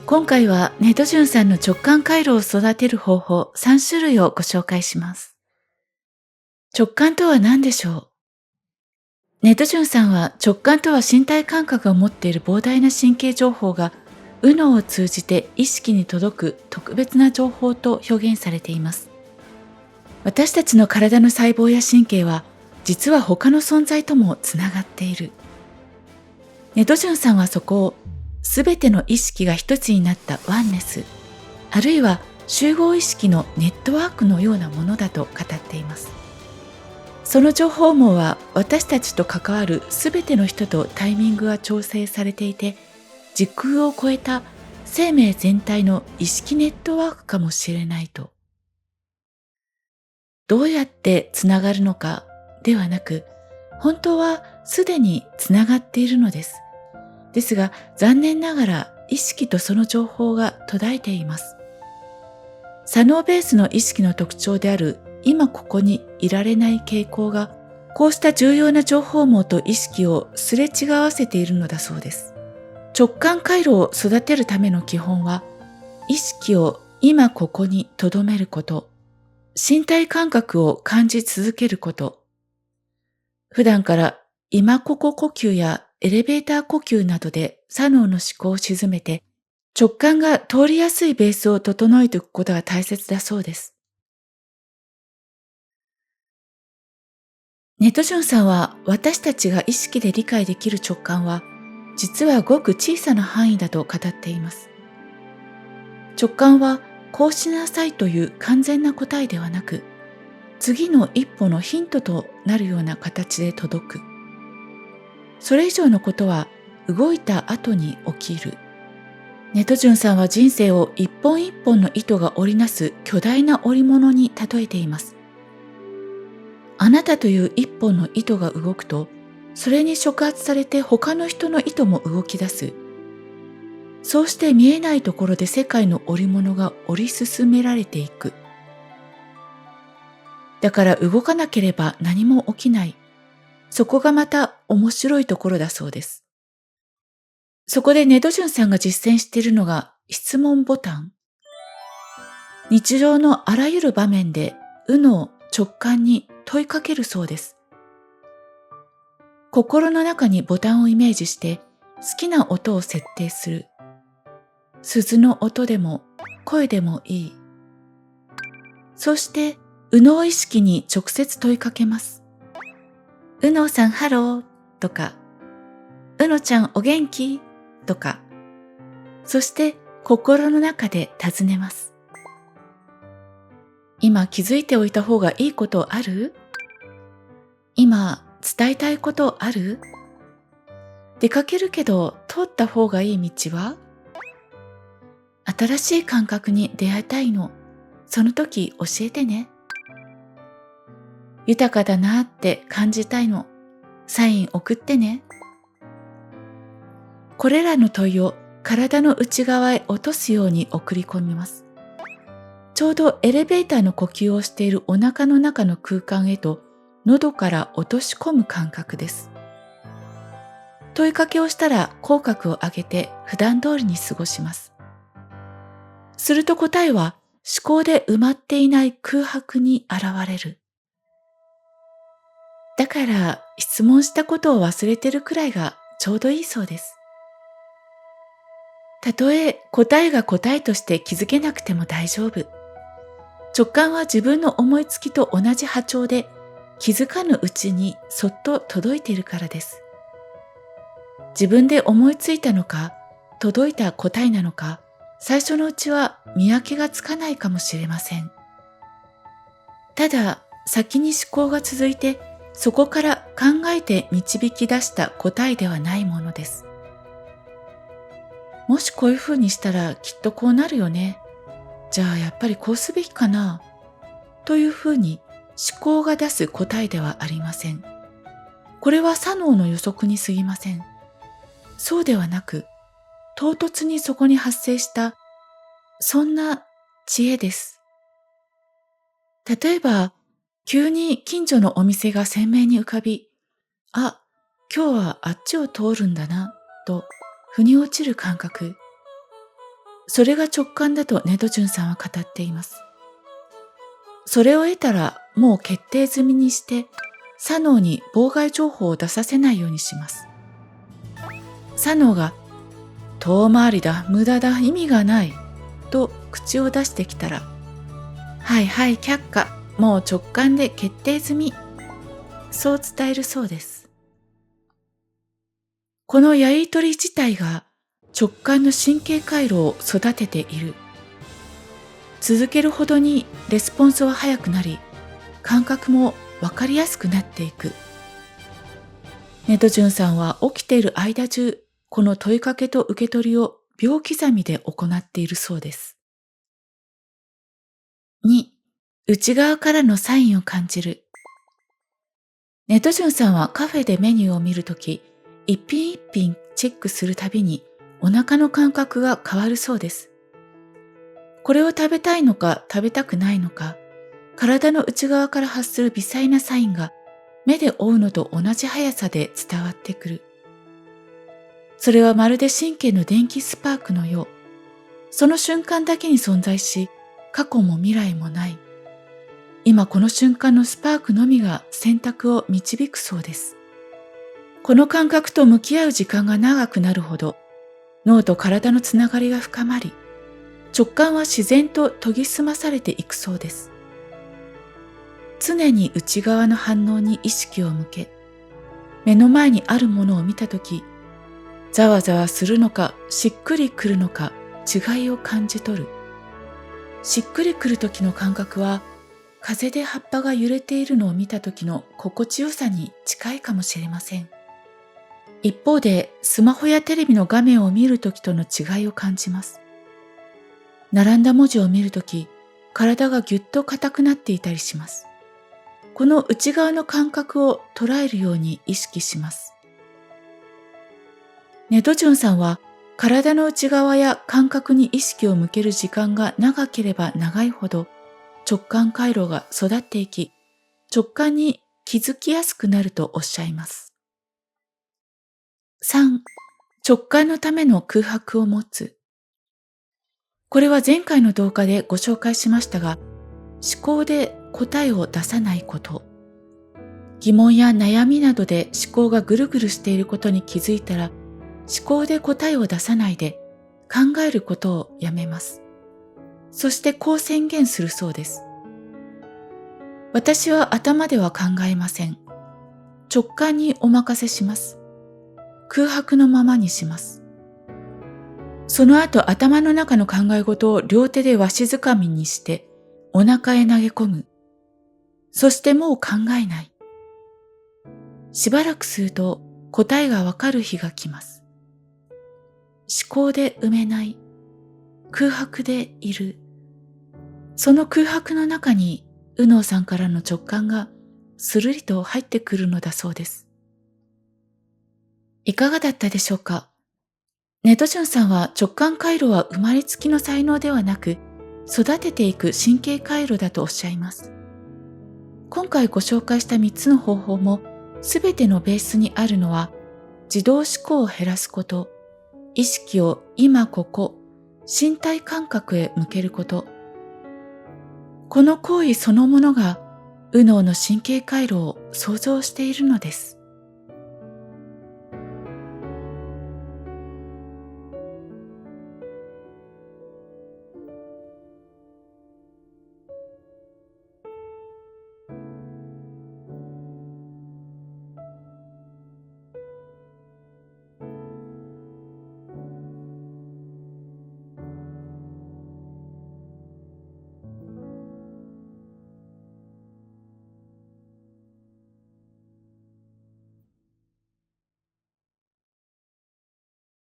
今回はネトジュンさんの直感回路を育てる方法3種類をご紹介します。直感とは何でしょう？ネトジュンさんは直感とは身体感覚が持っている膨大な神経情報が右脳を通じて意識に届く特別な情報と表現されています。私たちの体の細胞や神経は実は他の存在ともつながっている。ネトジュンさんはそこをすべての意識が一つになったワンネス、あるいは集合意識のネットワークのようなものだと語っています。その情報網は私たちと関わるすべての人とタイミングが調整されていて、時空を超えた生命全体の意識ネットワークかもしれないと。どうやってつながるのかではなく、本当はすでにつながっているのです。ですが残念ながら意識とその情報が途絶えています。左脳ベースの意識の特徴である今ここにいられない傾向が、こうした重要な情報網と意識をすれ違わせているのだそうです。直感回路を育てるための基本は、意識を今ここに留めること、身体感覚を感じ続けること、普段から今ここ呼吸やエレベーター呼吸などで左脳の思考を鎮めて、直感が通りやすいベースを整えておくことが大切だそうです。ネトジュンさんは私たちが意識で理解できる直感は実はごく小さな範囲だと語っています。直感はこうしなさいという完全な答えではなく、次の一歩のヒントとなるような形で届く。それ以上のことは動いた後に起きる。ネトジュンさんは人生を一本一本の糸が織りなす巨大な織物に例えています。あなたという一本の糸が動くと、それに触発されて他の人の糸も動き出す。そうして見えないところで世界の織物が織り進められていく。だから動かなければ何も起きない。そこがまた面白いところだそうです。そこでネトジュンさんが実践しているのが質問ボタン。日常のあらゆる場面で右脳直感に問いかけるそうです。心の中にボタンをイメージして好きな音を設定する。鈴の音でも声でもいい。そして右脳意識に直接問いかけます。右脳さんハローとか、右脳ちゃんお元気とか、そして心の中で尋ねます。今気づいておいた方がいいことある？今伝えたいことある？出かけるけど通った方がいい道は？新しい感覚に出会いたいの。その時教えてね。豊かだなって感じたいの。サイン送ってね。これらの問いを体の内側へ落とすように送り込みます。ちょうどエレベーターの呼吸をしているお腹の中の空間へと喉から落とし込む感覚です。問いかけをしたら口角を上げて普段通りに過ごします。すると答えは思考で埋まっていない空白に現れる。だから質問したことを忘れてるくらいがちょうどいいそうです。たとえ答えが答えとして気づけなくても大丈夫。直感は自分の思いつきと同じ波長で気づかぬうちにそっと届いているからです。自分で思いついたのか、届いた答えなのか、最初のうちは見分けがつかないかもしれません。ただ、先に思考が続いて、そこから考えて導き出した答えではないものです。もしこういうふうにしたらきっとこうなるよね。じゃあやっぱりこうすべきかな。というふうに思考が出す答えではありません。これは左脳の予測に過ぎません。そうではなく、唐突にそこに発生した、そんな知恵です。例えば、急に近所のお店が鮮明に浮かび、あ、今日はあっちを通るんだな、と腑に落ちる感覚。それが直感だとネドジュンさんは語っています。それを得たらもう決定済みにして左脳に妨害情報を出させないようにします。左脳が遠回りだ、無駄だ、意味がないと口を出してきたら、はいはい、却下、もう直感で決定済み、そう伝えるそうです。このやりとり自体が直感の神経回路を育てている。続けるほどにレスポンスは早くなり、感覚もわかりやすくなっていく。ネドジュンさんは起きている間中、この問いかけと受け取りを秒刻みで行っているそうです。2、内側からのサインを感じる。ネドジュンさんはカフェでメニューを見るとき、一品一品チェックするたびにお腹の感覚が変わるそうです。これを食べたいのか食べたくないのか、体の内側から発する微細なサインが目で追うのと同じ速さで伝わってくる。それはまるで神経の電気スパークのよう、その瞬間だけに存在し、過去も未来もない。今この瞬間のスパークのみが選択を導くそうです。この感覚と向き合う時間が長くなるほど、脳と体のつながりが深まり、直感は自然と研ぎ澄まされていくそうです。常に内側の反応に意識を向け、目の前にあるものを見たとき、ざわざわするのかしっくりくるのか違いを感じ取る。しっくりくるときの感覚は、風で葉っぱが揺れているのを見たときの心地よさに近いかもしれません。一方で、スマホやテレビの画面を見るときとの違いを感じます。並んだ文字を見るとき、体がぎゅっと硬くなっていたりします。この内側の感覚を捉えるように意識します。ネドジュンさんは、体の内側や感覚に意識を向ける時間が長ければ長いほど、直感回路が育っていき、直感に気づきやすくなるとおっしゃいます。3、直感のための空白を持つ。これは前回の動画でご紹介しましたが、思考で答えを出さないこと。疑問や悩みなどで思考がぐるぐるしていることに気づいたら、思考で答えを出さないで考えることをやめます。そしてこう宣言するそうです。私は頭では考えません。直感にお任せします。空白のままにします。その後頭の中の考え事を両手でわしづかみにしてお腹へ投げ込む。そしてもう考えない。しばらくすると答えがわかる日が来ます。思考で埋めない。空白でいる。その空白の中に右脳さんからの直感がスルリと入ってくるのだそうです。いかがだったでしょうか？ネドジュンさんは直感回路は生まれつきの才能ではなく、育てていく神経回路だとおっしゃいます。今回ご紹介した3つの方法も、すべてのベースにあるのは、自動思考を減らすこと、意識を今ここ、身体感覚へ向けること。この行為そのものが、右脳の神経回路を創造しているのです。